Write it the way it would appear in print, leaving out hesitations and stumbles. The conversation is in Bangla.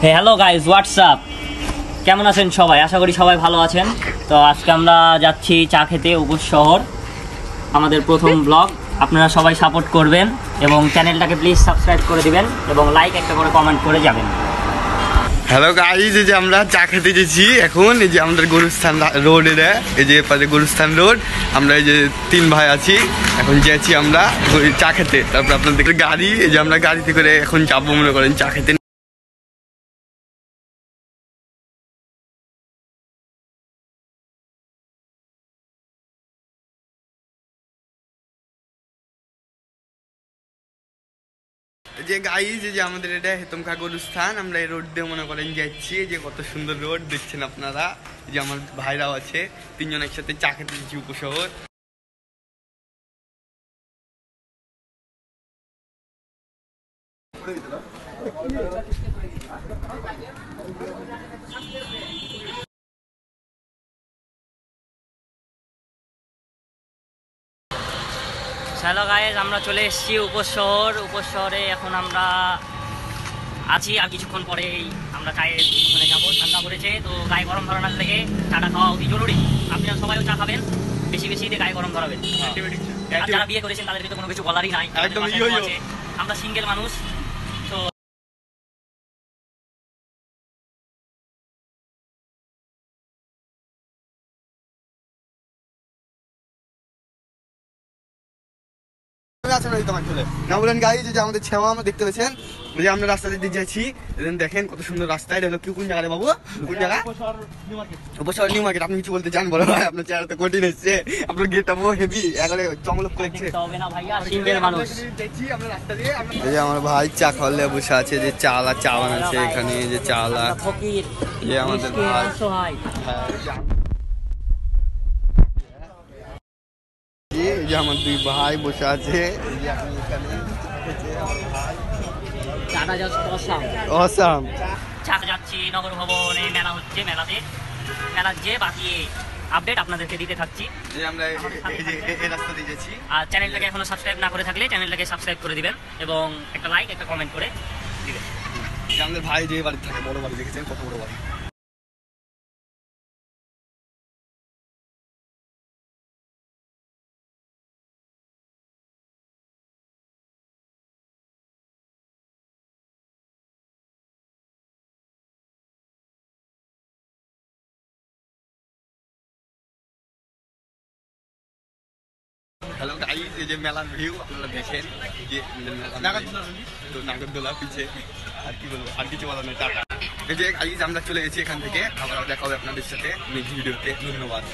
হ্যালো গাইজ, হোয়াটসঅ্যাপ, কেমন আছেন সবাই? আশা করি সবাই ভালো আছেন। তো আজকে আমরা যাচ্ছি চা খেতে উপর শহর, আমাদের প্রথম ব্লগ। আপনারা সবাই সাপোর্ট করবেন এবং চ্যানেলটাকে প্লিজ সাবস্ক্রাইব করে দিবেন এবং লাইক একটা করে কমেন্ট করে যাবেন। হ্যালো গাইজ, এই যে আমরা চা খেতে গেছি এখন। এই যে আমাদের গরুস্থান রোড, এই যে পাশে গরুস্থান রোড। আমরা এই যে 3 ভাই আছি, এখন যাচ্ছি আমরা চা খেতে। তারপর আপনাদের গাড়ি, এই যে আমরা গাড়িতে করে এখন যাবো মনে করেন চা খেতে। যে গাইজ, এই যে আমাদের এটা হেতমখা গরুস্থান, আমরা এই রোড দিয়ে মনে করেন যাচ্ছি। যে কত সুন্দর রোড দেখছেন আপনারা। এই যে আমার ভাইরাও আছে, 3 জন একসাথে চা খেতে যাচ্ছি উপশহর। হ্যালো গাইজ, আমরা চলে এসেছি উপর শহরে। এখন আমরা আছি, আর কিছুক্ষণ পরেই আমরা চায়ের ওখানে যাবো। ঠান্ডা পড়েছে তো গায়ে গরম ধরানোর থেকে চাটা খাওয়া অতি জরুরি। আপনারা সবাইও চা খাবেন, বেশি বেশি দিয়ে গায়ে গরম ধরাবেন। আর যারা বিয়ে করেছেন তাদেরকে তো কোনো কিছু বলারই নাই, আমরা সিঙ্গেল মানুষ। তো না বলেন গাইজ, যে আমাদের ছেমা আমরা দেখতে পেয়েছেন, যে আমরা রাস্তা দিয়ে যাচ্ছি। দেখেন কত সুন্দর রাস্তা। এটা হলো কোন জায়গায় বাবু? কোন জায়গা? উপশহর নিউ মার্কেট। আপনি কিছু বলতে চান? বলো ভাই, আপনার চেহারা তো কঠিন এসছে, আপনার গেটটা বহু হেভি, একবারে চমলক করেছে। এই যে আমার ভাই চা খাওয়ালে বসে আছে, যে চালা চা বানাচ্ছে এখানে, যে চালা যে আমাদের ভাই। এই যে আমার 2 ভাই বসে আছে, এই যে আমি এখানে চাটা জাস্ট অসাম। চাটা যাচ্ছি নগর ভবনে, মেলা হচ্ছে, মেলার যে বাকি আপডেট আপনাদেরকে দিতে থাকছি। আমরা এই রাস্তা দিয়ে যাচ্ছি। আর চ্যানেলটাকে এখনো সাবস্ক্রাইব না করে থাকলে চ্যানেলটাকে সাবস্ক্রাইব করে দিবেন এবং একটা লাইক একটা কমেন্ট করে দিবেন। আমাদের ভাই যে বাড়ি থাকে, বড় বাড়ি, দেখেছেন কত বড় বাড়ি। হ্যালো গাইস, এই যে মেলার ভিউ আপনারা দেখেন, যে নাগরদোলা পিছে। আর কি বলবো, আর কিছু বলার নেই, টাটা। এই যে গাইস আমরা চলে গেছি এখান থেকে, আবার দেখা হবে আপনাদের সাথে নেক্সট ভিডিওতে। ধন্যবাদ।